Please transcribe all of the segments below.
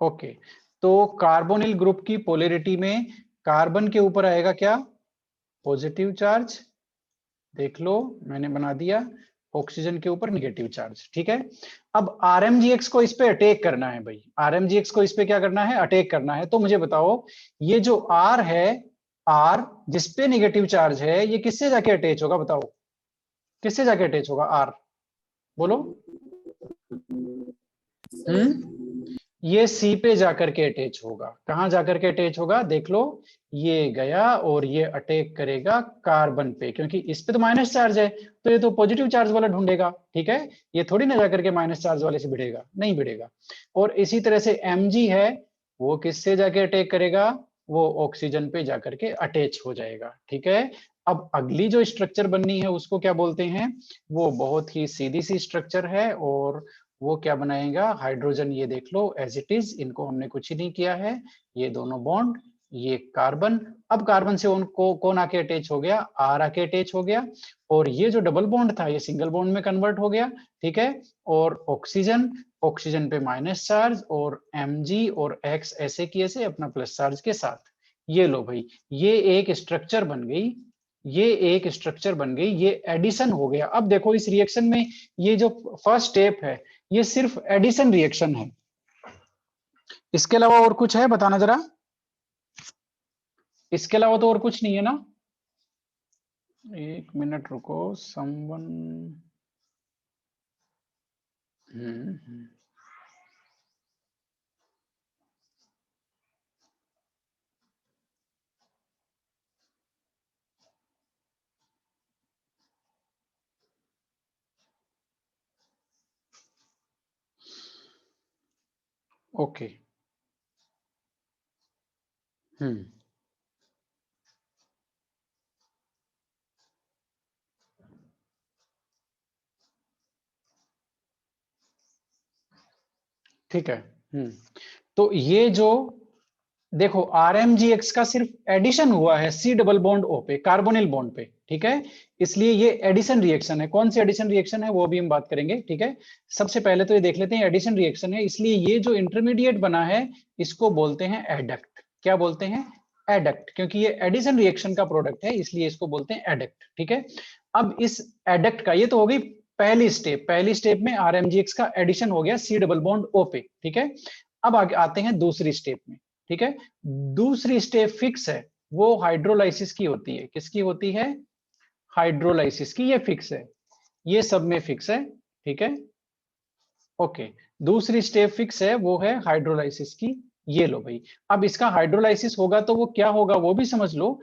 Okay, तो carbonyl group की polarity में कार्बन के ऊपर आएगा क्या, पॉजिटिव चार्ज, देख लो मैंने बना दिया, ऑक्सीजन के ऊपर नेगेटिव चार्ज, ठीक है। अब आरएमजीएक्स को इस पे अटैक करना है भाई, आरएमजीएक्स को इस पे क्या करना है, अटैक करना है। तो मुझे बताओ ये जो आर है, आर जिसपे नेगेटिव चार्ज है, ये किससे जाके अटैच होगा, बताओ किससे जाके अटैच होगा आर, बोलो। ये सी पे जाकर के अटैच होगा, कहां जाकर के अटैच होगा, देख लो, ये गया और ये अटैक करेगा कार्बन पे, क्योंकि इस पे तो माइनस चार्ज है, तो ये तो पॉजिटिव चार्ज वाला ढूंढेगा, ठीक है। ये थोड़ी ना जाकर के माइनस चार्ज वाले से भिड़ेगा, नहीं भिड़ेगा। और इसी तरह से Mg है, वो किससे जाके अटैक करेगा, वो ऑक्सीजन पे जाकर के अटैच हो जाएगा, ठीक है। अब अगली जो स्ट्रक्चर बननी है उसको क्या बोलते हैं, वो बहुत ही सीधी सी स्ट्रक्चर है, और वो क्या बनाएगा, हाइड्रोजन, ये देख लो एज इट इज, इनको हमने कुछ ही नहीं किया है, ये दोनों बॉन्ड, ये कार्बन। अब कार्बन से उनको कौन आके अटैच हो गया, आर आके अटैच हो गया, और ये जो डबल बॉन्ड था ये सिंगल बॉन्ड में कन्वर्ट हो गया, ठीक है। और ऑक्सीजन, ऑक्सीजन पे माइनस चार्ज, और Mg और X ऐसे की ऐसे अपना प्लस चार्ज के साथ, ये लो भाई, ये एक स्ट्रक्चर बन गई, ये एक स्ट्रक्चर बन गई, ये एडिशन हो गया। अब देखो इस रिएक्शन में ये जो फर्स्ट स्टेप है, ये सिर्फ एडिशन रिएक्शन है, इसके अलावा और कुछ है, बताना जरा, इसके अलावा तो और कुछ नहीं है ना। एक मिनट रुको, समवन, ओके, ठीक है। तो ये जो देखो RMGX का सिर्फ एडिशन हुआ है सी डबल बॉन्ड ओ पे, कार्बोनिल बॉन्ड पे, ठीक है। इसलिए ये एडिशन रिएक्शन है। कौन सी एडिशन रिएक्शन है वो भी हम बात करेंगे, ठीक है। सबसे पहले तो ये देख लेते हैं, एडिशन रिएक्शन है, इसलिए ये जो इंटरमीडिएट बना है इसको बोलते हैं एडक्ट। क्या बोलते हैं, एडक्ट, क्योंकि ये एडिशन रिएक्शन का प्रोडक्ट है इसलिए इसको बोलते हैं एडक्ट, ठीक है। अब इस एडक्ट का, ये तो हो गई पहली स्टेप, पहली स्टेप में RMGX का एडिशन हो गया सी डबल बॉन्ड ओ पे, ठीक है। अब आगे आते हैं दूसरी स्टेप में, ठीक है। दूसरी स्टेप फिक्स है, वो हाइड्रोलाइसिस की होती है, किसकी होती है, हाइड्रोलाइसिस की, ये फिक्स है, ये सब में फिक्स है, ठीक है। ओके, दूसरी स्टेप फिक्स है, वो है हाइड्रोलाइसिस की, ये लो भाई। अब इसका हाइड्रोलाइसिस होगा तो वो क्या होगा वो भी समझ लो,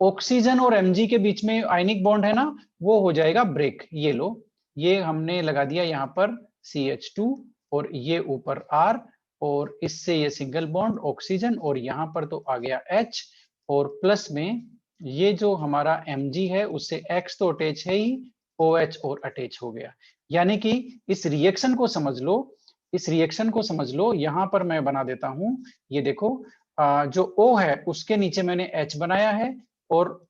ऑक्सीजन और Mg के बीच में आयनिक बॉन्ड है ना, वो हो जाएगा ब्रेक, ये लो, ये हमने लगा दिया यहाँ पर CH2, और ये ऊपर R, और इससे ये सिंगल बॉन्ड ऑक्सीजन, और यहाँ पर तो आ गया H, और प्लस में ये जो हमारा Mg है उससे X तो अटैच है ही, OH और अटैच हो गया। यानी कि इस रिएक्शन को समझ लो, इस रिएक्शन को समझ लो, यहाँ पर मैं बना देता हूं, ये देखो, जो O है उसके नीचे मैंने H बनाया है, और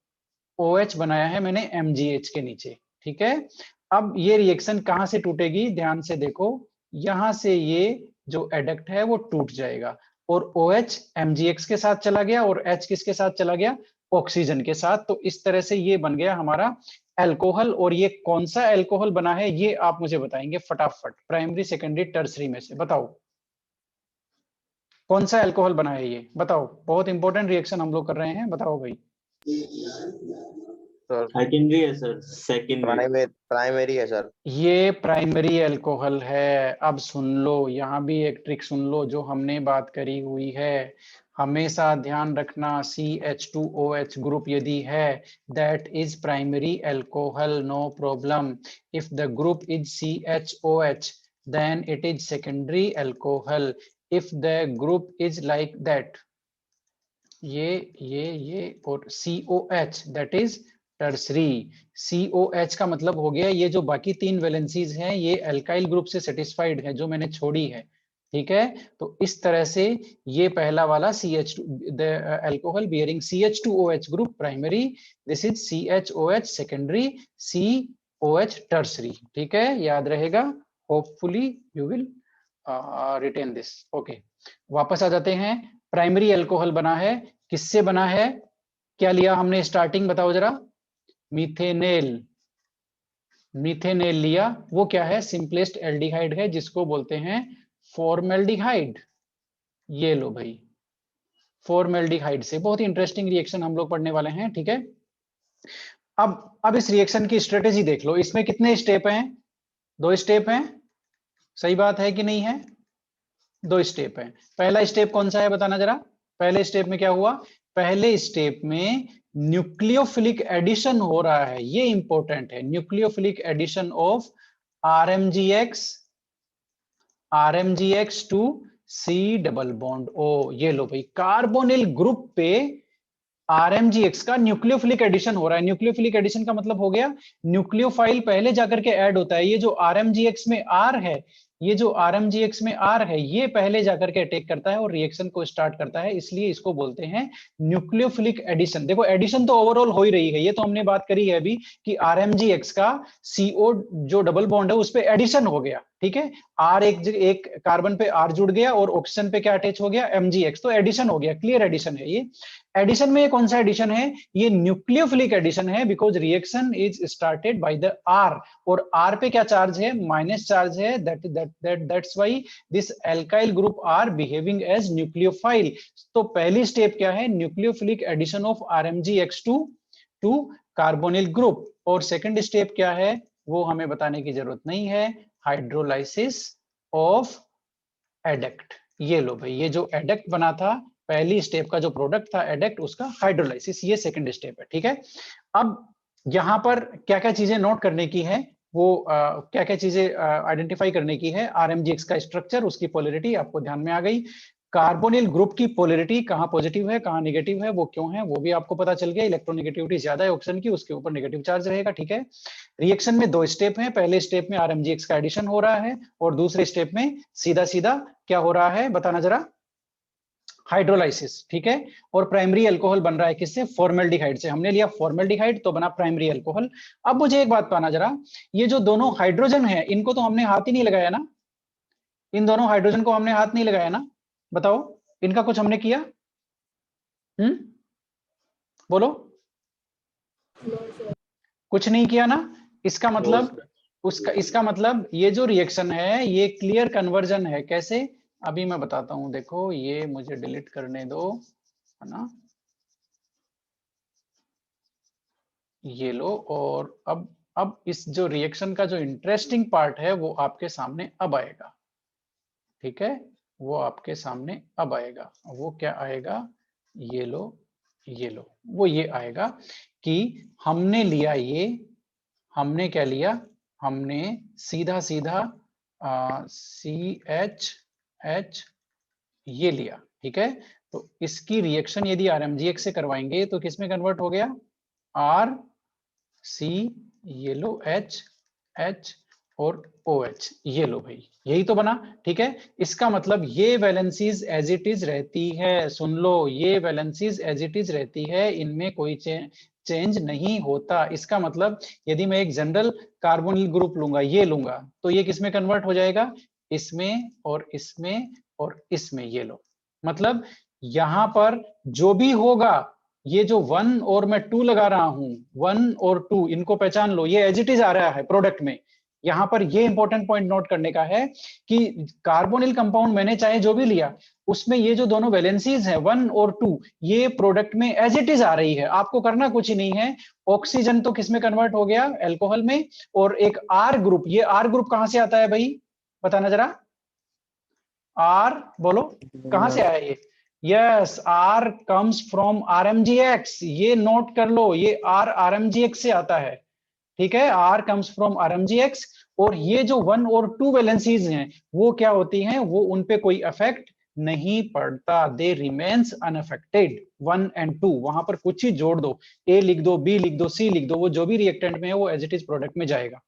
OH बनाया है मैंने MgH के नीचे, ठीक है। अब ये रिएक्शन कहां से टूटेगी, ध्यान से देखो, यहां से ये जो एडक्ट है वो टूट जाएगा, और OH MgX के साथ चला गया, और H किसके साथ चला गया, ऑक्सीजन के साथ। तो इस तरह से ये बन गया हमारा एल्कोहल। और ये कौन सा एल्कोहल बना है ये आप मुझे बताएंगे फटाफट, प्राइमरी सेकेंडरी टर्सरी में से बताओ, कौन सा एल्कोहल बना है ये बताओ, बहुत इंपॉर्टेंट रिएक्शन हम लोग कर रहे हैं, बताओ भाई। सर सेकेंडरी है सर, सेकेंडरी प्राइमरी है सर। ये प्राइमरी अल्कोहल है। अब सुन लो, यहाँ भी एक ट्रिक सुन लो जो हमने बात करी हुई है, हमेशा ध्यान रखना, CH2OH ग्रुप यदि है that is primary alcohol, no problem. If the group is CHOH then it is secondary alcohol. if the group is like that, ये और COH that is tertiary. COH का मतलब हो गया ये जो बाकी तीन वैलेंसीज हैं ये अल्काइल ग्रुप से सेटिस्फाइड है जो मैंने छोड़ी है, ठीक है। तो इस तरह से ये पहला वाला CH2, the alcohol bearing CH2OH group primary, this is CHOH secondary, COH tertiary, ठीक है, याद रहेगा, hopefully you will retain this. Okay, वापस आ जाते हैं। प्राइमरी अल्कोहल बना है, किससे बना है, क्या लिया हमने स्टार्टिंग, बताओ जरा। मीथेनेल, मीथेनेल लिया। वो क्या है, सिंपलेस्ट एल्डिहाइड है जिसको बोलते हैं फॉर्मेल्डिहाइड। ये लो भाई, फॉर्मेल्डिहाइड से बहुत ही इंटरेस्टिंग रिएक्शन हम लोग पढ़ने वाले हैं, ठीक है। अब इस रिएक्शन की स्ट्रेटेजी देख लो। इसमें कितने स्टेप हैं, 2 स्टेप हैं, सही बात है कि नहीं है, 2 स्टेप हैं। पहला स्टेप कौन सा है बताना जरा। पहले स्टेप में क्या हुआ, पहले स्टेप में न्यूक्लियोफिलिक एडिशन हो रहा है, ये इंपॉर्टेंट है। Nucleophilic addition of RMGX to C double bond O। ये लो भाई, कार्बोनिल ग्रुप पे RMGX का न्यूक्लियोफिलिक एडिशन हो रहा है। न्यूक्लियोफिलिक एडिशन का मतलब हो गया न्यूक्लियोफाइल पहले जाकर के ऐड होता है। ये जो RMGX में R है, ये जो RMGX में R है, ये पहले जाकर के अटैक करता है और रिएक्शन को स्टार्ट करता है, इसलिए इसको बोलते हैं न्यूक्लियोफिलिक एडिशन। देखो एडिशन तो ओवरऑल हो ही रही है, ये तो हमने बात करी है अभी कि RMGX का CO जो डबल बॉन्ड है उस पर एडिशन हो गया, ठीक है। R एक कार्बन पे R जुड़ गया और ऑक्सीजन पे क्या अटैच हो गया, MgX, तो एडिशन हो गया, क्लियर एडिशन है ये। एडिशन में ये कौन सा एडिशन है, ये न्यूक्लियोफिलिक एडिशन है, because reaction is started by the R, और R पे क्या चार्ज है, माइनस चार्ज है, that's why this alkyl group are behaving as nucleophile. तो पहली स्टेप क्या है, nucleophilic addition of RMGX2 to carbonyl group. और सेकंड स्टेप क्या है वो हमें बताने की जरूरत नहीं है, हाइड्रोलाइसिस ऑफ एडेक्ट। ये लो भाई, ये जो एडेक्ट बना था, पहली स्टेप का जो प्रोडक्ट था एडेक्ट, उसका हाइड्रोलाइसिस, ये सेकंड स्टेप है, ठीक है। अब यहां पर क्या क्या चीजें नोट करने की है, वो क्या क्या चीजें आइडेंटिफाई करने की है। RMGX का स्ट्रक्चर, उसकी पोलैरिटी आपको ध्यान में आ गई। कार्बोनिल ग्रुप की पोलैरिटी, कहां पॉजिटिव है कहां नेगेटिव है, वो क्यों है वो भी आपको पता चल गया। इलेक्ट्रोनेगेटिविटी ज्यादा है ऑक्सीजन की, उसके ऊपर नेगेटिव चार्ज रहेगा, ठीक है। रिएक्शन में 2 स्टेप हैं, पहले स्टेप में RMGX का एडिशन हो रहा है और दूसरे स्टेप में सीधा सीधा क्या हो रहा है बताना जरा, हाइड्रोलाइसिस, ठीक है। और प्राइमरी अल्कोहल बन रहा है किससे, फॉर्मेल्डिहाइड से। हमने लिया फॉर्मेल्डिहाइड तो बना प्राइमरी अल्कोहल। अब मुझे एक बात पाना जरा, ये जो दोनों हाइड्रोजन है इनको तो हमने हाथ ही नहीं लगाया ना, इन दोनों हाइड्रोजन को हमने हाथ नहीं लगाया ना, बताओ इनका कुछ हमने किया, बोलो, कुछ नहीं किया ना। इसका मतलब इसका मतलब ये जो रिएक्शन है ये क्लियर कन्वर्जन है। कैसे, अभी मैं बताता हूं, देखो ये मुझे डिलीट करने दो, है ना, ये लो। और अब इस जो रिएक्शन का जो इंटरेस्टिंग पार्ट है वो आपके सामने अब आएगा, ठीक है, वो आपके सामने अब आएगा। वो क्या आएगा, ये लो, ये लो, वो ये आएगा कि हमने लिया ये, हमने क्या लिया, हमने सीधा सीधा CH ये लिया, ठीक है। तो इसकी रिएक्शन यदि RMGX से करवाएंगे तो किसमें कन्वर्ट हो गया, R C, ये लो H और OH, ये लो भाई, यही तो बना, ठीक है। इसका मतलब ये वैलेंसीज एज इट इज रहती है, सुन लो, ये वैलेंसीज एज इट इज रहती है, इनमें कोई चेंज नहीं होता। इसका मतलब यदि मैं एक जनरल कार्बोनिल ग्रुप लूंगा, ये लूंगा, तो ये किसमें कन्वर्ट हो जाएगा, इसमें और इसमें और इसमें, ये लो। मतलब यहां पर जो भी होगा, ये जो 1 और मैं 2 लगा रहा हूं, 1 और 2 इनको पहचान लो, ये एज इट इज आ रहा है प्रोडक्ट में। यहां पर ये इंपॉर्टेंट पॉइंट नोट करने का है कि कार्बोनिल कंपाउंड मैंने चाहे जो भी लिया, उसमें ये जो दोनों वैलेंसीज हैं 1 और 2, ये प्रोडक्ट में एज इट इज आ रही है, आपको करना कुछ ही नहीं है। ऑक्सीजन तो किसमें कन्वर्ट हो गया, एल्कोहल में। और एक आर ग्रुप, ये आर ग्रुप कहां से आता है भाई, बताना जरा, आर बोलो कहां से आया ये, yes, R comes from RMGX, ये नोट कर लो, ये आर RMGX से आता है, ठीक है, आर कम्स फ्रॉम RMGX। और ये जो 1 और 2 वैलेंसीज हैं वो क्या होती हैं, वो उनपे कोई इफेक्ट नहीं पड़ता, दे रिमेन्स अनअफेक्टेड। 1 एंड 2 वहां पर कुछ ही जोड़ दो, A लिख दो, B लिख दो, C लिख दो, वो जो भी रिएक्टेंट में है वो एज इट इज प्रोडक्ट में जाएगा,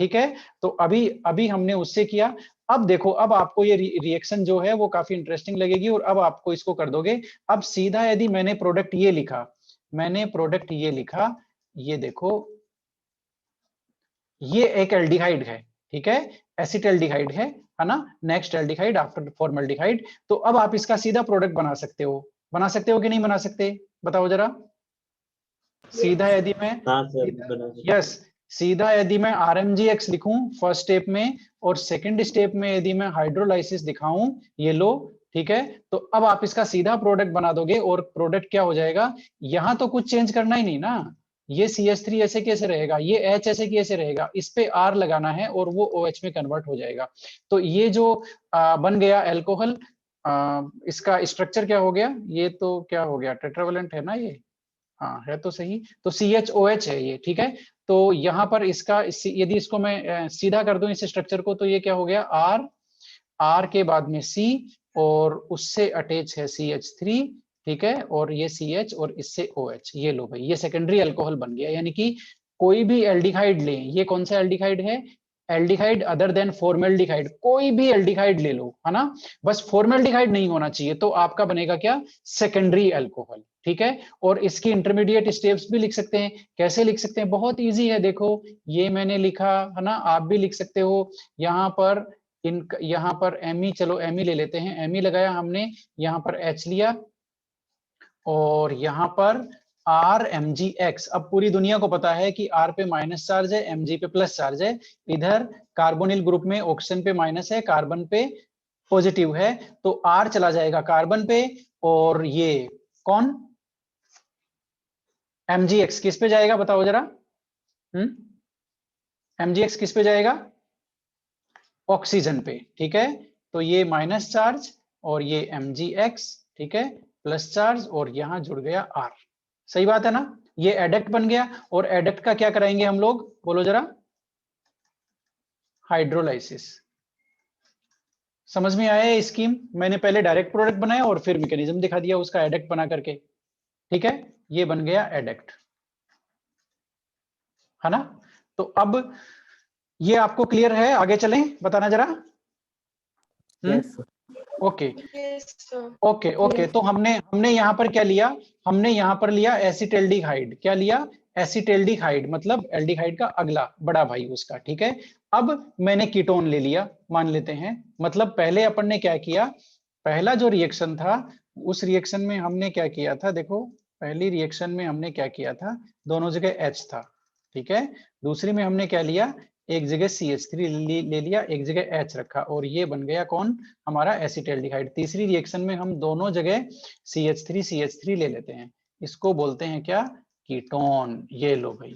ठीक है। तो अभी अभी हमने उससे किया। अब देखो, अब आपको ये रिएक्शन जो है वो काफी इंटरेस्टिंग लगेगी, और अब आपको इसको कर दोगे। अब सीधा यदि मैंने प्रोडक्ट ये लिखा, मैंने प्रोडक्ट ये लिखा, ये देखो, ये एक एल्डिहाइड है, ठीक है, एसिटल्डिहाइड है ना, नेक्स्ट एल्डिहाइड आफ्टर फॉर्मल्डिहाइड। तो अब आप इसका सीधा प्रोडक्ट बना सकते हो, बना सकते हो कि नहीं बना सकते, बताओ जरा। सीधा यदि मैं हाँ सर बना सकते। यस सीधा यदि मैं RMGX लिखूं फर्स्ट स्टेप में, और सेकंड स्टेप में यदि मैं हाइड्रोलाइसिस दिखाऊं, ये लो, ठीक है, तो अब आप इसका सीधा प्रोडक्ट बना दोगे, और प्रोडक्ट क्या हो जाएगा, यहां तो कुछ चेंज करना ही नहीं ना, ये CH3 ऐसे कैसे रहेगा, ये H ऐसे कैसे रहेगा, इस पे R लगाना है और वो OH में कन्वर्ट हो जाएगा। तो ये जो बन गया एल्कोहल, इसका स्ट्रक्चर क्या हो गया, ये तो क्या हो गया, टेट्रावेलेंट है ना ये, हाँ है तो सही, तो CHOH है ये, ठीक है। तो यहाँ पर इसका यदि इसको मैं सीधा कर दूं इस स्ट्रक्चर को, तो ये क्या हो गया, R के बाद में C, और उससे अटैच है CH3, ठीक है, और ये CH और इससे OH, ये लो भाई, ये सेकेंडरी अल्कोहल बन गया। यानी कि कोई भी एल्डिहाइड लें, ये कौन सा एल्डिहाइड है, एल्डिहाइड अदर देन फॉर्मेल्डिहाइड, कोई भी एल्डिहाइड ले लो, है ना, बस फॉर्मेल्डिहाइड नहीं होना चाहिए, तो आपका बनेगा क्या, सेकेंडरी अल्कोहल, ठीक है। और इसकी इंटरमीडिएट स्टेप्स भी लिख सकते हैं, कैसे लिख सकते हैं, बहुत इजी है, देखो ये मैंने लिखा है ना, आप भी लिख सकते हो। यहाँ पर यहाँ पर Me, चलो Me ले लेते हैं, Me लगाया हमने, यहाँ पर H लिया, और यहाँ पर RMGX। अब पूरी दुनिया को पता है कि R पे माइनस चार्ज है, Mg पे प्लस चार्ज है, इधर कार्बोनिल ग्रुप में ऑक्सीजन पे माइनस है, कार्बन पे पॉजिटिव है, तो R चला जाएगा कार्बन पे, और ये कौन, MgX किस पे जाएगा बताओ जरा, MgX किस पे जाएगा, ऑक्सीजन पे, ठीक है। तो ये माइनस चार्ज और ये MgX, ठीक है, प्लस चार्ज, और यहां जुड़ गया R, सही बात है ना, ये एडक्ट बन गया। और एडक्ट का क्या कराएंगे हम लोग, बोलो जरा, हाइड्रोलाइसिस। समझ में आया ये स्कीम, मैंने पहले डायरेक्ट प्रोडक्ट बनाया और फिर मैकेनिज्म दिखा दिया उसका एडक्ट बना करके, ठीक है, ये बन गया एडक्ट, है ना। तो अब ये आपको क्लियर है, आगे चलें, बताना जरा। यस ओके ओके ओके, तो हमने यहाँ पर क्या लिया, हमने यहाँ पर लिया एसिटल्डिहाइड, क्या लिया, एसिटल्डिहाइड, मतलब एल्डिहाइड का अगला बड़ा भाई उसका, ठीक है। अब मैंने कीटोन ले लिया, मान लेते हैं, मतलब पहले अपन ने क्या किया, पहला जो रिएक्शन था, उस रिएक्शन में हमने क्या किया था, देखो पहली रिएक्शन में हमने क्या किया था, दोनों जगह H था, ठीक है। दूसरी में हमने क्या लिया, एक जगह CH3 ले लिया, एक जगह H रखा, और ये बन गया कौन, हमारा एसिटल्डिहाइड। तीसरी रिएक्शन में हम दोनों जगह CH3 ले लेते हैं, इसको बोलते हैं क्या, कीटोन, ये लो भाई।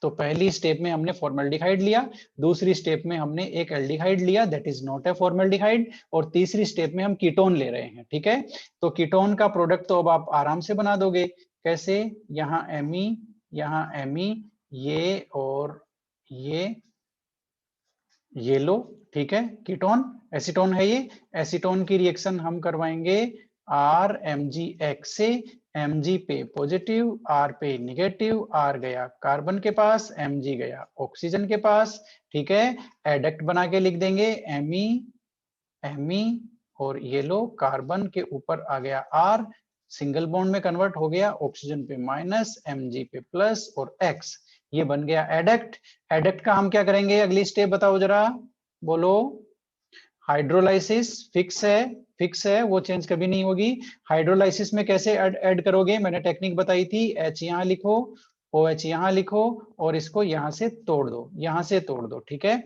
तो पहली स्टेप में हमने फॉर्मल्डिहाइड लिया, दूसरी स्टेप में हमने एक एल्डिहाइड लिया, that is not a formaldehyde, और तीसरी स्टेप में हम कीटोन ले रहे हैं, ठीक है। तो कीटोन का प्रोडक्ट तो अब आप आराम से बना दोगे, कैसे, यहाँ Me, यहाँ Me, ये और ये लो, ठीक है, कीटोन, एसीटोन है ये, एसीटोन की रिएक्शन हम करवाएंगे RMGX से, Mg पे पॉजिटिव, R पे निगेटिव, R गया कार्बन के पास, Mg गया ऑक्सीजन के पास, ठीक है। एडक्ट बना के लिख देंगे Me, और ये लो कार्बन के ऊपर आ गया R, सिंगल बॉन्ड में कन्वर्ट हो गया, ऑक्सीजन पे माइनस, Mg पे प्लस, और X, ये बन गया एडक्ट। एडक्ट का हम क्या करेंगे, अगली स्टेप बताओ जरा, बोलो। हाइड्रोलाइसिस फिक्स है, वो चेंज कभी नहीं होगी। हाइड्रोलाइसिस में कैसे ऐड करोगे, मैंने टेक्निक बताई थी, H यहाँ लिखो, OH यहाँ लिखो, और इसको यहाँ से तोड़ दो, यहाँ से तोड़ दो, ठीक है।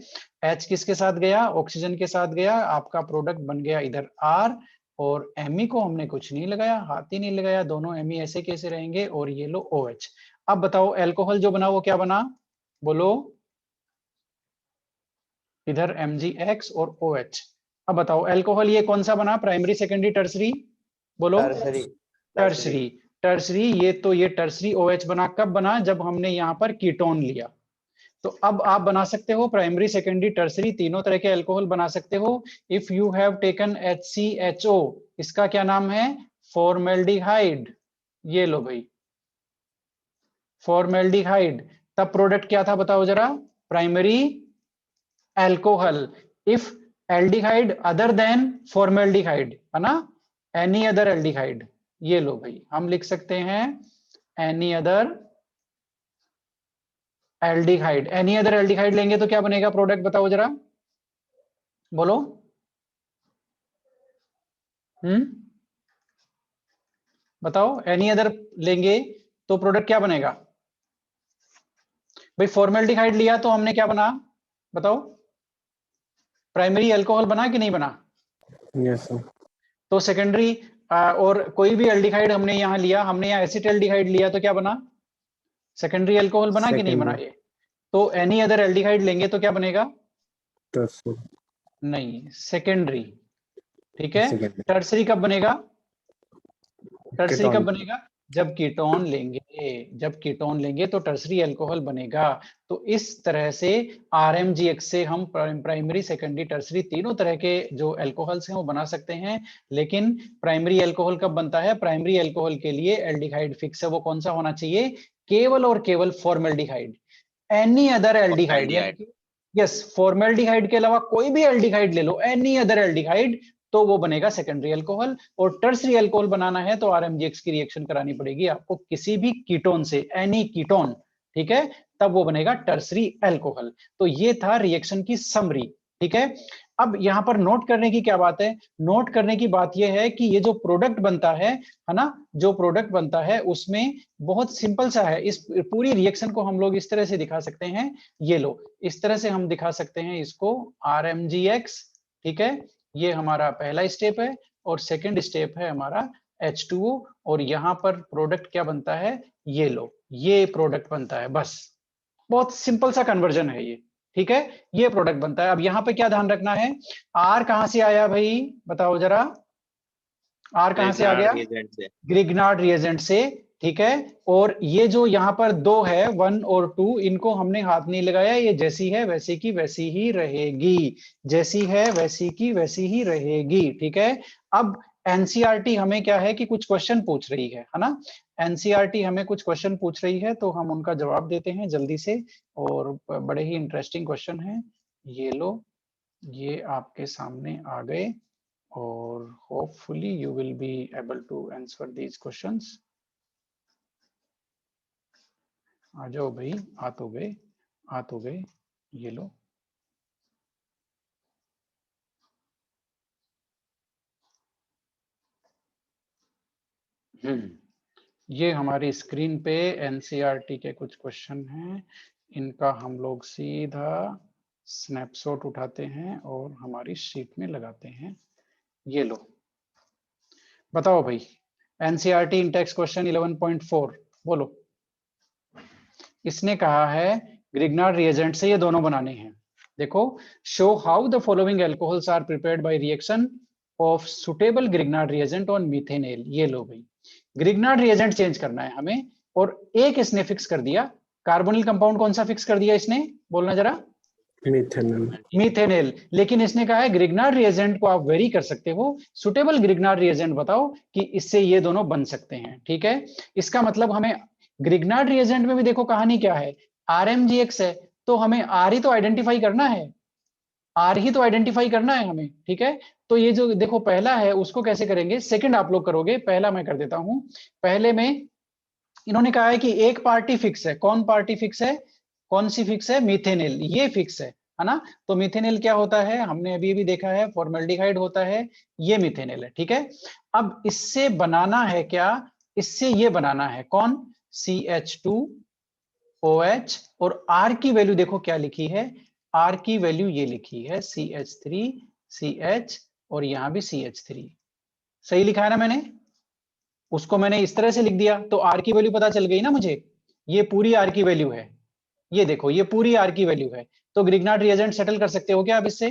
H किसके साथ गया, ऑक्सीजन के साथ गया, आपका प्रोडक्ट बन गया इधर R, और Me को हमने कुछ नहीं लगाया, हाथ ही नहीं लगाया, दोनों Me ऐसे कैसे रहेंगे, और ये लो OH। अब बताओ एल्कोहल जो बना वो क्या बना, बोलो, इधर MgX और OH। अब बताओ एल्कोहल ये कौन सा बना, प्राइमरी सेकेंडरी टर्सरी, बोलो, टर्सरी। टर्सरी, ये तो ये टर्सरी OH बना, कब बना, जब हमने यहाँ पर कीटोन लिया। तो अब आप बना सकते हो प्राइमरी सेकेंडरी टर्सरी, तीनों तरह के अल्कोहल बना सकते हो। If you have taken HCHO, इसका क्या नाम है, फॉर्मेल्डिहाइड, ये लो भाई, फॉर्मेल्डिहाइड। तब प्रोडक्ट क्या था बताओ जरा, primary alcohol. If aldehyde other than formaldehyde, है ना, एनी अदर एल्डिहाइड, ये लो भाई, हम लिख सकते हैं any other aldehyde, any other aldehyde लेंगे तो क्या बनेगा प्रोडक्ट, बताओ जरा, बोलो। बताओ, एनी अदर लेंगे तो प्रोडक्ट क्या बनेगा भाई? फॉर्मेल्डिहाइड लिया तो हमने क्या बना, बताओ, प्राइमरी अल्कोहल बना कि नहीं बना? Yes sir. तो सेकेंडरी और कोई भी एल्डिहाइड हमने यहां लिया, हमने यहां एसिटाल्डिहाइड लिया तो क्या बना, सेकेंडरी अल्कोहल बना कि नहीं बना सेकेंडरी ये? तो एनी अदर एल्डिहाइड लेंगे तो क्या बनेगा? टर्सरी। नहीं, सेकेंडरी। ठीक है, सेकेंडरी टर्सरी कब बनेगा? टर्सरी कब केटोन। बनेगा? जब कीटोन लेंगे, जब कीटोन लेंगे तो टर्सरी अल्कोहल बनेगा। तो इस तरह से आरएमजीएक्स से हम प्राइमरी, सेकेंडरी, टर्सरी तीनों तरह के जो अल्कोहल्स हैं वो बना सकते हैं। लेकिन प्राइमरी अल्कोहल कब बनता है? प्राइमरी अल्कोहल के लिए एल्डिहाइड फिक्स है, वो कौन सा होना चाहिए? केवल और केवल फॉर्मेल्डिहाइड। एनी अदर एल्डिहाइड, यानी कि यस, फॉर्मेल्डिहाइड के अलावा कोई भी एल्डिहाइड ले लो, एनी अदर एल्डिहाइड, तो वो बनेगा सेकेंडरी अल्कोहल। और टर्सरी अल्कोहल बनाना है तो आरएमजीएक्स की रिएक्शन करानी पड़ेगी आपको किसी भी कीटोन से, एनी कीटोन, ठीक है, तब वो बनेगा टर्सरी अल्कोहल। तो ये था रिएक्शन की समरी। ठीक है, अब यहां पर नोट करने की क्या बात है? नोट करने की बात यह है कि ये जो प्रोडक्ट बनता है ना, जो प्रोडक्ट बनता है उसमें बहुत सिंपल सा है। इस पूरी रिएक्शन को हम लोग इस तरह से दिखा सकते हैं, ये लो, इस तरह से हम दिखा सकते हैं इसको, आरएमजीएक्स, ठीक है, ये हमारा पहला स्टेप है, और सेकंड स्टेप है हमारा H2O, और यहां पर प्रोडक्ट क्या बनता है, ये लो, ये प्रोडक्ट बनता है। बस, बहुत सिंपल सा कन्वर्जन है ये। ठीक है, ये प्रोडक्ट बनता है। अब यहां पे क्या ध्यान रखना है, आर कहां से आया भाई, बताओ जरा, आर कहां से आ गया? ग्रिग्नार्ड रिएजेंट से। ठीक है, और ये जो यहाँ पर दो है, 1 और 2, इनको हमने हाथ नहीं लगाया, ये जैसी है वैसी की वैसी ही रहेगी, जैसी है वैसी की वैसी ही रहेगी। ठीक है, अब एनसीईआरटी हमें क्या है कि कुछ क्वेश्चन पूछ रही है ना, एनसीईआरटी हमें कुछ क्वेश्चन पूछ रही है, तो हम उनका जवाब देते हैं जल्दी से, और बड़े ही इंटरेस्टिंग क्वेश्चन है। ये लो, ये आपके सामने आ गए, और hopefully you will be able to answer these questions. आ जाओ भाई, आ तो गए, आ तो गए, ये लो। ये हमारी स्क्रीन पे एनसीईआरटी के कुछ क्वेश्चन हैं, इनका हम लोग सीधा स्नैपशॉट उठाते हैं और हमारी शीट में लगाते हैं। ये लो, बताओ भाई, एनसीईआरटी इन टेक्स्ट क्वेश्चन 11.4, बोलो। इसने कहा है ग्रिग्नार्ड रिएजेंट से ये दोनों बनाने हैं। देखो, show how the following alcohols are prepared by reaction of suitable Grignard reagent on methanal. ये लो भाई, ग्रिग्नार्ड रिएजेंट चेंज करना है हमें, और एक इसने फिक्स कर दिया, कार्बोनिल कंपाउंड कौन सा फिक्स कर दिया इसने, बोलना जरा। मीथेनॉल। मीथेनेल। लेकिन इसने कहा है ग्रिग्नार्ड रिएजेंट को आप वेरी कर सकते हो, सुटेबल ग्रिग्नार्ड रिएजेंट बताओ कि इससे ये दोनों बन सकते हैं। ठीक है, इसका मतलब हमें ग्रिग्नार्ड रिएजेंट में भी देखो कहानी क्या है, आरएमजीएक्स है, तो हमें आर ही तो आइडेंटिफाई करना है, आर ही तो आइडेंटिफाई करना है हमें। ठीक है, तो ये जो देखो पहला है उसको कैसे करेंगे, सेकंड आप लोग करोगे, पहला मैं कर देता हूं। पहले में इन्होंने कहा है कि एक पार्टी फिक्स है, कौन पार्टी फिक्स है, कौन सी फिक्स है, मीथेनेल, ये फिक्स है ना। तो मीथेनेल क्या होता है, हमने अभी भी देखा है, फॉर्मेल्डिहाइड होता है, ये मीथेनेल है। ठीक है, अब इससे बनाना है क्या, इससे ये बनाना है कौन, CH2OH, और R की वैल्यू देखो क्या लिखी है, R की वैल्यू ये लिखी है CH3CH, और यहां भी CH3, सही लिखा है ना मैंने, उसको मैंने इस तरह से लिख दिया, तो आर की वैल्यू पता चल गई ना मुझे, ये पूरी आर की वैल्यू है, ये देखो ये पूरी आर की वैल्यू है। तो ग्रिग्नार्ड रिएजेंट सेटल कर सकते हो क्या आप इससे,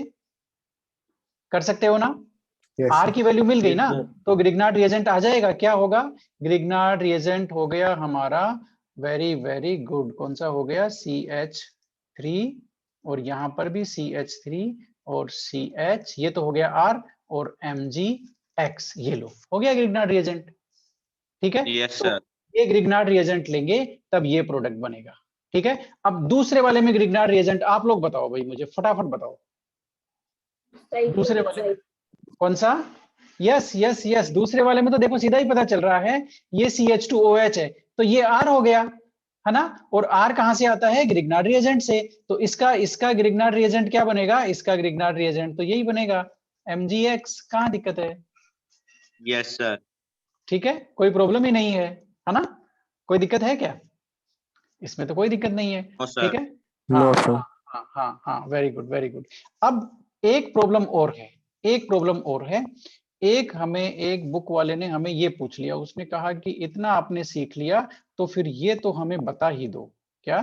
कर सकते हो ना, आर की वैल्यू मिल गई ना, तो ग्रिग्नार्ड रिएजेंट आ जाएगा, क्या होगा, ग्रिग्नार्ड रिएजेंट हो गया हमारा, वेरी वेरी गुड, कौन सा हो गया, CH3, और यहां पर भी CH3 और CH, ये तो हो गया आर, और MgX, ये लो हो गया ग्रिग्नार्ड रिएजेंट। ठीक है, यस तो सर। ये ग्रिग्नार्ड रिएजेंट लेंगे तब ये प्रोडक्ट बनेगा। ठीक है, अब दूसरे वाले में ग्रिग्नार्ड रिएजेंट आप लोग बताओ भाई, मुझे फटाफट बताओ, दूसरे वाले कौन सा, यस यस यस, दूसरे वाले में तो देखो सीधा ही पता चल रहा है, ये CH2OH है, तो ये R हो गया, है ना, और R कहां से आता है, ग्रिग्नार्ड रिएजेंट से, तो इसका ग्रिग्नार्ड रिएजेंट क्या बनेगा, इसका ग्रिग्नार्ड रिएजेंट तो यही बनेगा MgX। कहाँ दिक्कत है? Yes sir. ठीक है, कोई प्रॉब्लम ही नहीं है ना, कोई दिक्कत है क्या? इसमें तो कोई दिक्कत नहीं है। No sir. ठीक है, नो हाँ सर। हाँ हाँ हाँ हाँ, वेरी गुड वेरी गुड। अब एक प्रॉब्लम और है, एक प्रॉब्लम और है। एक बुक वाले ने हमें ये पूछ लिया, उसने कहा कि इतना आपने सीख लिया तो फिर ये तो हमें बता ही दो, क्या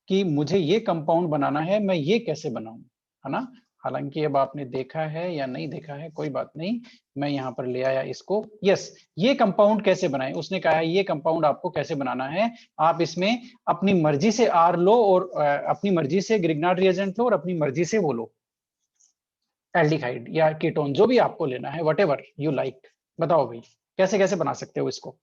कि मुझे ये कंपाउंड बनाना है, मैं ये कैसे बनाऊं, है ना। हालांकि अब आपने देखा है या नहीं देखा है कोई बात नहीं, मैं यहाँ पर ले आया इसको। यस, ये कंपाउंड कैसे बनाएं, उसने कहा है ये कंपाउंड आपको कैसे बनाना है। आप इसमें अपनी मर्जी से आर लो और अपनी मर्जी से ग्रिग्नार्ड रिएजेंट लो और अपनी मर्जी से वो लो एल्डिहाइड या कीटोन, जो भी आपको लेना है, व्हाटएवर यू लाइक। बताओ भाई कैसे कैसे बना सकते हो इसको।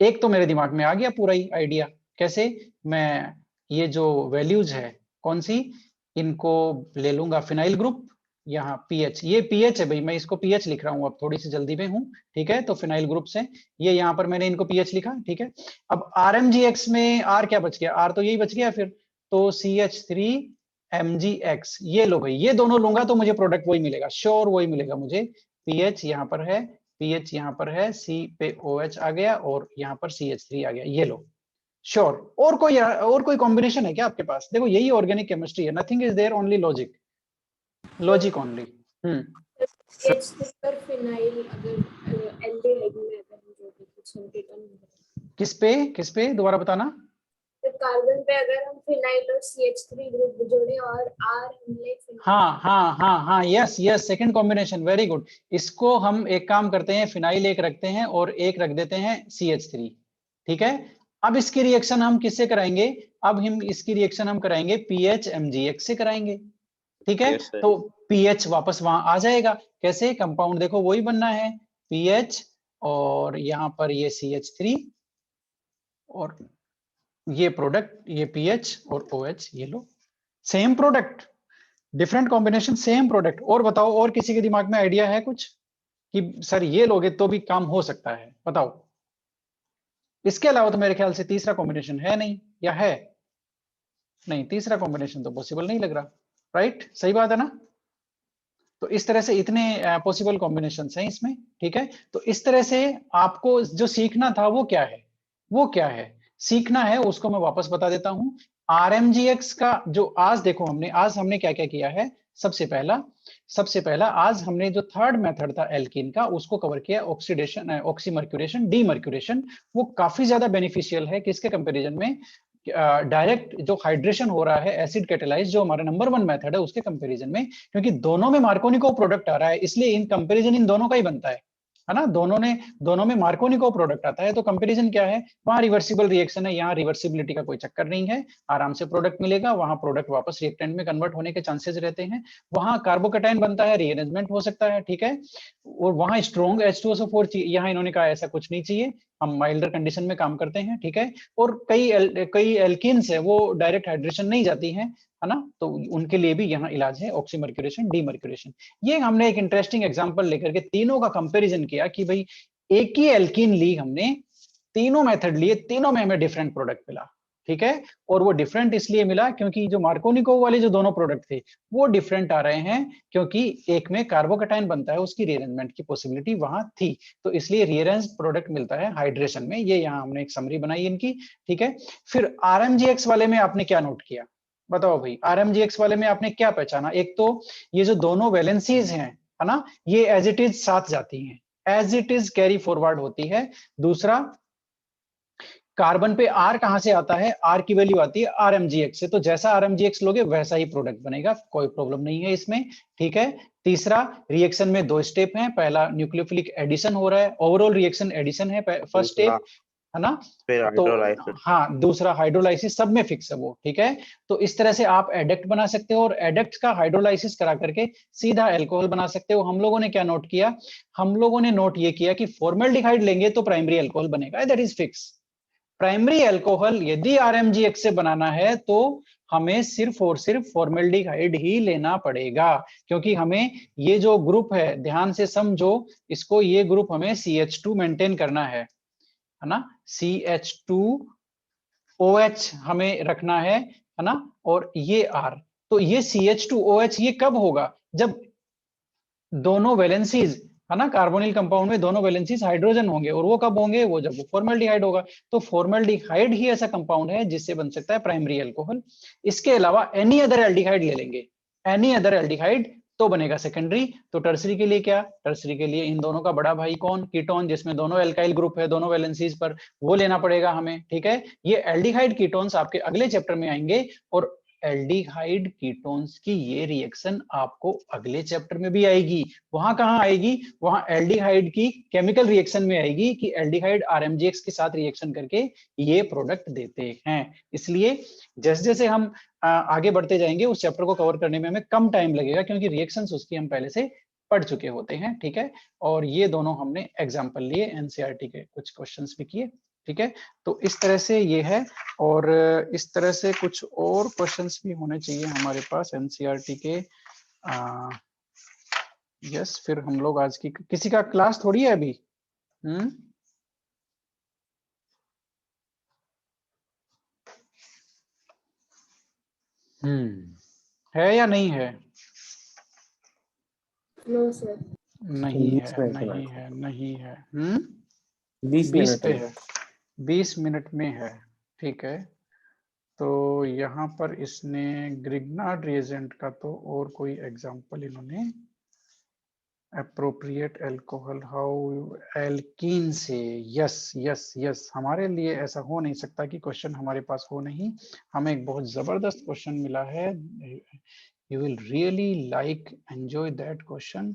एक तो मेरे दिमाग में आ गया पूरा ही आइडिया, कैसे मैं ये जो वैल्यूज है कौन सी, इनको ले लूंगा फिनाइल ग्रुप, यहाँ पीएच, ये पीएच है भाई, मैं इसको पीएच लिख रहा हूँ, अब थोड़ी सी जल्दी में हूँ। ठीक है, तो फिनाइल ग्रुप से ये यहाँ पर मैंने इनको पीएच लिखा। ठीक है, अब RMgX में आर क्या बच गया, आर तो यही बच गया फिर, तो CH3MgX, ये लो भाई, ये दोनों लूंगा तो मुझे प्रोडक्ट वही मिलेगा, श्योर वही मिलेगा मुझे। पीएच यहाँ पर है, पीएच यहाँ पर है, C पे OH आ गया और यहाँ पर CH3 आ गया, ये लो श्योर। और कोई कॉम्बिनेशन है क्या आपके पास? देखो यही ऑर्गेनिक केमिस्ट्री है, nothing is there, only logic, logic only. पर फिनाइल अगर एल्डिहाइड में अगर हम जोड़े तो सिंथेटन किस पे दोबारा बताना। तो कार्बन पे अगर हम फिनाइल और CH3 ग्रुप जोड़े और R हमने हाँ हाँ हाँ हाँ, yes yes, second combination, very good. इसको हम एक काम करते हैं, फिनाइल एक रखते हैं और एक रख देते हैं CH3। ठीक है, अब इसकी रिएक्शन हम किससे कराएंगे, अब हम इसकी रिएक्शन हम कराएंगे PHMgX से कराएंगे। ठीक है, Yes, sir. तो पीएच वापस वहां आ जाएगा, कैसे, कंपाउंड देखो वही बनना है, पीएच और यहाँ पर ये CH3 और ये प्रोडक्ट, ये पीएच और OH, ये लो same product, different combination same product. और बताओ, और किसी के दिमाग में आइडिया है कुछ कि सर ये लोगे तो भी काम हो सकता है, बताओ। इसके अलावा तो मेरे ख्याल से तीसरा कॉम्बिनेशन है नहीं, या है? नहीं, तीसरा कॉम्बिनेशन तो पॉसिबल नहीं लग रहा, राइट, सही बात है ना। तो इस तरह से इतने पॉसिबल कॉम्बिनेशंस हैं इसमें। ठीक है, तो इस तरह से आपको जो सीखना था वो क्या है, वो क्या है सीखना है, उसको मैं वापस बता देता हूं। RMgX का जो आज देखो आज हमने क्या क्या किया है। सबसे पहला आज हमने जो थर्ड मेथड था एल्कीन का, उसको कवर किया, ऑक्सीडेशन, ऑक्सीमर्क्यूरेशन, डीमर्क्यूरेशन। वो काफी ज्यादा बेनिफिशियल है किसके कंपैरिजन में, डायरेक्ट जो हाइड्रेशन हो रहा है एसिड कैटेलाइज, जो हमारा नंबर 1 मेथड है उसके कंपैरिजन में, क्योंकि दोनों में मार्कोनिको प्रोडक्ट आ रहा है, इसलिए इन कंपैरिजन इन दोनों का ही बनता है ना। दोनों में मार्कोनिको प्रोडक्ट आता है, तो कंपैरिजन क्या है, वहां रिवर्सिबल रिएक्शन है, यहाँ रिवर्सिबिलिटी का कोई चक्कर नहीं है, आराम से प्रोडक्ट मिलेगा, वहां प्रोडक्ट वापस रिएक्टेंट में कन्वर्ट होने के चांसेस रहते हैं, वहां कार्बोकेटाइन बनता है, रीअरेंजमेंट हो सकता है। ठीक है, और वहां स्ट्रॉन्ग H2SO4 चाहिए, यहाँ इन्होंने कहा ऐसा कुछ नहीं चाहिए, हम माइल्डर कंडीशन में काम करते हैं। ठीक है, और कई एल्कीन्स है वो डायरेक्ट हाइड्रेशन नहीं जाती हैं, है ना, तो उनके लिए भी यहाँ इलाज है ऑक्सीमर्क्यूरेशन, डीमर्क्यूरेशन। ये हमने एक इंटरेस्टिंग एग्जांपल लेकर के तीनों का कंपैरिजन किया कि भाई एक ही एल्कीन ली हमने, तीनों मेथड लिए, तीनों में हमें डिफरेंट प्रोडक्ट मिला। ठीक है, और वो डिफरेंट इसलिए मिला क्योंकि जो मार्कोनिको वाले जो दोनों प्रोडक्ट थे वो डिफरेंट आ रहे हैं, क्योंकि एक में कार्बोकेटाइन बनता है, उसकी रीअरेंजमेंट की पॉसिबिलिटी वहां थी, तो इसलिए रीअरेंज प्रोडक्ट मिलता है हाइड्रेशन में। ये यहाँ हमने एक समरी बनाई इनकी। ठीक है, फिर RMgX वाले में आपने क्या नोट किया, बताओ भाई। RMgX वाले में आपने क्या पहचाना, एक तो ये जो दोनों वैलेंसीज हैं, है ना, ये एज इट इज साथ जाती हैं, as it is carry forward होती है। दूसरा, कार्बन पे R कहां से आता है, R की वैल्यू आती है RMgX से, तो जैसा RMgX लोगे वैसा ही प्रोडक्ट बनेगा, कोई प्रॉब्लम नहीं है इसमें। ठीक है, तीसरा, रिएक्शन में 2 स्टेप हैं, पहला न्यूक्लियोफिलिक एडिशन हो रहा है, ओवरऑल रिएक्शन एडिशन है फर्स्ट स्टेप, है ना, फिर तो हाइड्रोलाइसिस। हाँ दूसरा हाइड्रोलाइसिस, सब में फिक्स है वो। ठीक है, तो इस तरह से आप एडक्ट बना सकते हो और एडक्ट का हाइड्रोलाइसिस करा करके सीधा अल्कोहल बना सकते हो। हम लोगों ने क्या नोट किया, हम लोगों ने नोट ये किया कि फॉर्मल्डिहाइड लेंगे तो प्राइमरी अल्कोहल बनेगा, that is fix. Primary alcohol यदि RMgX से बनाना है तो हमें सिर्फ और सिर्फ फॉर्मल्डिहाइड ही लेना पड़ेगा, क्योंकि हमें ये जो ग्रुप है, ध्यान से समझो इसको, ये ग्रुप हमें CH2 मेंटेन करना है ना, CH2 OH हमें रखना है ना, और ये R। तो ये CH2OH ये कब होगा, जब दोनों वैलेंसीज है ना, कार्बोनिल कंपाउंड में दोनों वैलेंसीज हाइड्रोजन होंगे, और वो कब होंगे, वो जब वो फॉर्मल्डिहाइड होगा। तो फॉर्मल्डिहाइड ही ऐसा कंपाउंड है जिससे बन सकता है प्राइमरी अल्कोहल। इसके अलावा एनी अदर एल्डिहाइड ले लेंगे, एनी अदर एल्डिहाइड, तो बनेगा सेकेंडरी। तो टर्सरी के लिए क्या, टर्सरी के लिए इन दोनों का बड़ा भाई कौन, कीटोन, जिसमें दोनों एल्काइल ग्रुप है दोनों वैलेंसीज पर, वो लेना पड़ेगा हमें। ठीक है, ये एल्डिहाइड कीटोन्स आपके अगले चैप्टर में आएंगे, और एल्डिहाइड कीटोन्स की ये रिएक्शन आपको अगले चैप्टर में भी आएगी। वहां कहां आएगी, वहां एल्डिहाइड की केमिकल रिएक्शन में आएगी, कि एल्डिहाइड RMGX के साथ रिएक्शन करके ये प्रोडक्ट देते हैं। इसलिए जैसे जैसे हम आगे बढ़ते जाएंगे उस चैप्टर को कवर करने में हमें कम टाइम लगेगा, क्योंकि रिएक्शंस उसकी हम पहले से पढ़ चुके होते हैं। ठीक है, और ये दोनों हमने एग्जाम्पल लिए, NCERT के कुछ क्वेश्चंस भी किए। ठीक है, तो इस तरह से ये है, और इस तरह से कुछ और क्वेश्चंस भी होने चाहिए हमारे पास NCERT के। यस, फिर हम लोग आज की, किसी का क्लास थोड़ी है अभी। है या नहीं है? No sir. नहीं 20 है, मिनट नहीं में। है, नहीं है। 20 20 मिनट पे में। है, 20 मिनट में है। ठीक है, तो यहाँ पर इसने ग्रिग्नार्ड रिएजेंट का तो और कोई एग्जांपल इन्होंने, अप्रोप्रिएट अल्कोहल हाउ एल्कीन से, यस यस यस, हमारे लिए ऐसा हो नहीं सकता कि क्वेश्चन हमारे पास हो नहीं। हमें एक बहुत जबरदस्त क्वेश्चन मिला है, you will really like enjoy that question,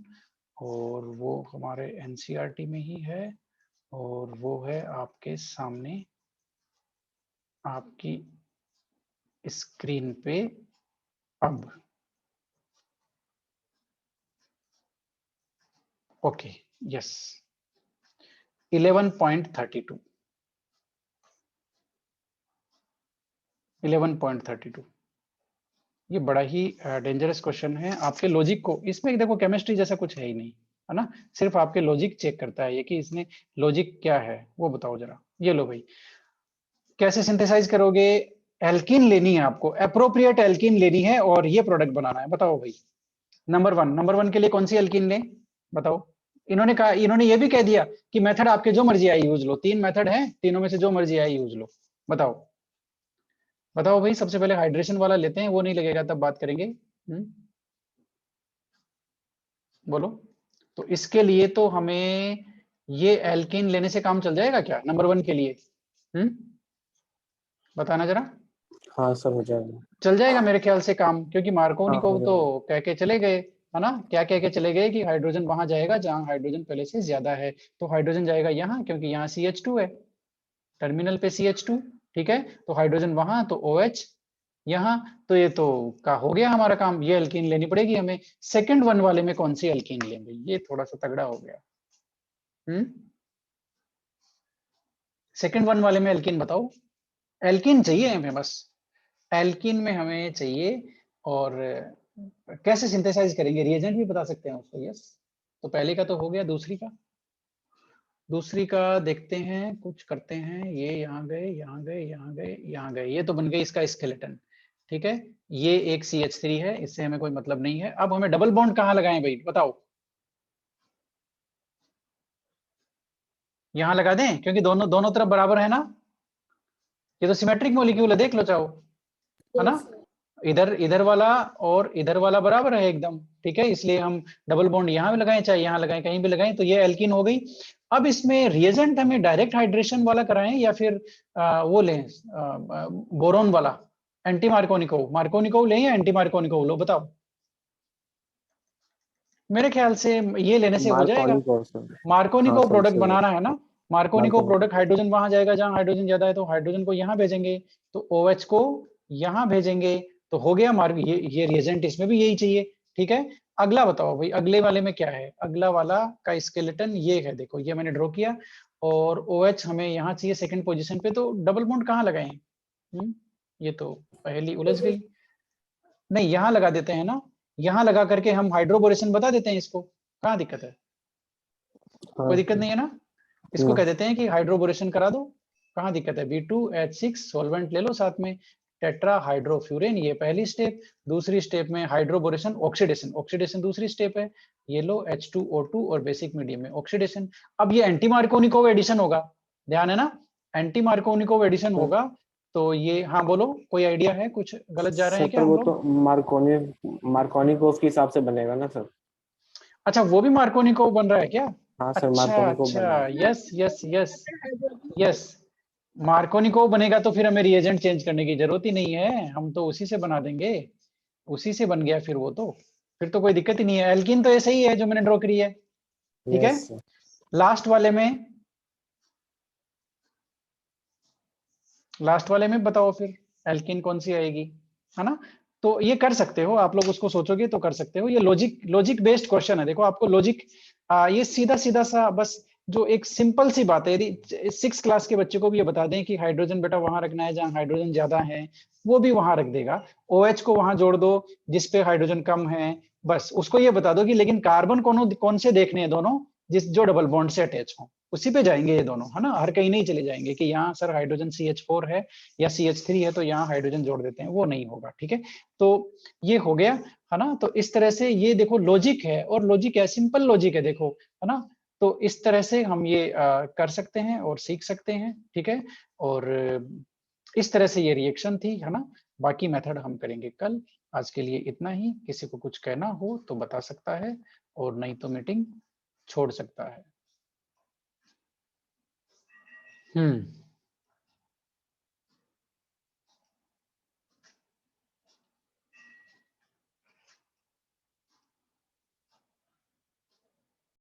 और वो हमारे NCERT में ही है, और वो है आपके सामने आपकी स्क्रीन पे अब। Okay, yes, 11.32, 11.32। ये बड़ा ही डेंजरस क्वेश्चन है आपके लॉजिक को, इसमें देखो केमिस्ट्री जैसा कुछ है ही नहीं, है ना, सिर्फ आपके लॉजिक चेक करता है ये, कि इसने लॉजिक क्या है वो बताओ जरा। ये लो भाई, कैसे सिंथेसाइज करोगे, एल्कीन लेनी है आपको, अप्रोप्रिएट एल्कीन लेनी है, और ये प्रोडक्ट बनाना है। बताओ भाई, नंबर वन के लिए कौन सी एल्कीन लें, बताओ। इन्होंने कहा, इन्होंने ये भी कह दिया कि मेथड आपके जो मर्जी आए यूज लो, 3 मेथड है, तीनों में से जो मर्जी आए यूज लो। बताओ बताओ भाई, सबसे पहले हाइड्रेशन वाला लेते हैं, वो नहीं लगेगा तब बात करेंगे। बोलो। तो इसके लिए तो हमें ये एल्कीन लेने से काम चल जाएगा क्या, नंबर 1 के लिए? बताना जरा। हाँ सर, हो जाएगा। चल जाएगा मेरे ख्याल से काम, क्योंकि हाँ, मार्कोनिकोव हो तो जाएगा। कह के चले गए, है ना, क्या कह के चले गए कि हाइड्रोजन वहां जाएगा जहां हाइड्रोजन पहले से ज्यादा है। तो हाइड्रोजन जाएगा यहाँ, क्योंकि यहाँ CH2 है, टर्मिनल पे CH2। ठीक है, तो हाइड्रोजन वहां, तो OH यहाँ। तो ये तो का हो गया हमारा काम, ये एल्कीन लेनी पड़ेगी हमें। सेकंड वन वाले में कौन सी एल्कीन लेंगे, ये थोड़ा सा तगड़ा हो गया। सेकंड वन वाले में एल्कीन बताओ, एल्कीन चाहिए हमें बस, एल्कीन में हमें चाहिए। और कैसे सिंथेसाइज करेंगे, रिएजेंट भी बता सकते हैं उसको। यस, तो पहले का तो हो गया, दूसरी का देखते हैं, कुछ करते हैं। ये यहाँ गए, यहाँ गए, यहाँ गए, यहाँ गए, ये तो बन गई इसका स्केलेटन। ठीक है, ये एक CH3 है, इससे हमें कोई मतलब नहीं है। अब हमें डबल बॉन्ड कहाँ लगाएं भाई, बताओ। यहां लगा दें, क्योंकि दोनों दोनों तरफ बराबर है ना, ये तो सिमेट्रिक मॉलिक्यूल है, देख लो चाहो, है ना। Yes sir. इधर इधर वाला और इधर वाला बराबर है एकदम। ठीक है, इसलिए हम डबल बॉन्ड यहाँ भी लगाएं चाहे यहाँ लगाएं, कहीं भी लगाएं, तो ये एल्कीन हो गई। अब इसमें रिएजेंट हमें डायरेक्ट हाइड्रेशन वाला कराएं, या फिर वो लें बोरोन वाला, एंटी मार्कोनिकोव लें या एंटी मार्कोनिकोव लो, बताओ। मेरे ख्याल से ये लेने से हो जाएगा। मार्कोनिक और सर। हाँ मार्कोनिकोव सर, प्रोडक्ट सही है। बनाना है ना, मार्कोनिकोव मार्कोनिक। प्रोडक्ट, हाइड्रोजन वहां जाएगा जहां हाइड्रोजन ज्यादा है, तो हाइड्रोजन को यहाँ भेजेंगे, तो OH को यहाँ भेजेंगे, तो हो गया मार्क। ये रिएजेंट इसमें भी यही चाहिए। ठीक है, अगला बताओ भाई, अगले वाले में क्या है, अगला वाला का स्केलेटन ये है, देखो ये मैंने ड्रॉ किया, और OH हमें यहाँ चाहिए सेकंड पोजीशन पे, तो डबल बॉन्ड कहाँ लगाएं? ये तो पहली उलझ गई। नहीं, यहाँ लगा देते हैं ना, यहाँ लगा करके हम हाइड्रोबोरेशन बता देते हैं इसको, कहाँ दिक्कत है? हाँ कोई दिक्कत नहीं है ना, इसको ना। कह देते हैं कि हाइड्रोबोरेशन करा दो, कहाँ दिक्कत है? B2H6 सॉल्वेंट ले लो साथ में, टेट्रा हाइड्रोफ्यूरेन, ये पहली स्टेप। दूसरी स्टेप में हाइड्रोबोरेशन ऑक्सीडेशन, ऑक्सीडेशन दूसरी स्टेप है। ये लो H2O2 और बेसिक मीडियम में ऑक्सीडेशन। अब ये एंटी मार्कोनिकोव एडिशन होगा, ध्यान है ना, एंटी मार्कोनिकोव एडिशन सर। होगा। तो ये, हाँ बोलो, कोई आइडिया है? कुछ गलत जा रहे हैं सर क्या पर हम वो लोग? तो मार्कोनिकोव के हिसाब से बनेगा ना सर। अच्छा, वो भी मार्कोनिकोव बन रहा है क्या? हाँ सर, अच्छा मार्कोनिकोव बन रहा अच्छा, है। Yes yes yes yes, Markovnikov बनेगा तो फिर हमें रिएजेंट चेंज करने की जरूरत ही नहीं है, हम तो उसी से बना देंगे। उसी से बन गया फिर वो तो, फिर तो कोई दिक्कत ही नहीं है। एल्कीन तो ऐसे ही है जो मैंने ड्रॉ करी है, ठीक है। Yes sir. लास्ट वाले में बताओ फिर एल्कीन कौन सी आएगी, है ना। तो ये कर सकते हो आप लोग, उसको सोचोगे तो कर सकते हो। ये लॉजिक बेस्ड क्वेश्चन है, देखो आपको लॉजिक, ये सीधा सीधा सा बस, जो एक सिंपल सी बात है। यदि 6 क्लास के बच्चे को भी ये बता दें कि हाइड्रोजन बेटा वहां रखना है जहां हाइड्रोजन ज्यादा है, वो भी वहां रख देगा। OH को वहां जोड़ दो जिसपे हाइड्रोजन कम है, बस उसको ये बता दो कि लेकिन कार्बन कौन से देखने हैं दोनों, जो डबल बॉन्ड से अटैच हो, उसी पे जाएंगे ये दोनों, है ना। हर कहीं नहीं चले जाएंगे कि यहाँ सर हाइड्रोजन CH4 है या CH3 है तो यहाँ हाइड्रोजन जोड़ देते हैं, वो नहीं होगा, ठीक है। तो ये हो गया, है ना। तो इस तरह से ये देखो लॉजिक है, और लॉजिक है, सिंपल लॉजिक है, देखो, है ना। तो इस तरह से हम ये कर सकते हैं और सीख सकते हैं, ठीक है। और इस तरह से ये रिएक्शन थी, है ना। बाकी मेथड हम करेंगे कल। आज के लिए इतना ही, किसी को कुछ कहना हो तो बता सकता है, और नहीं तो मीटिंग छोड़ सकता है।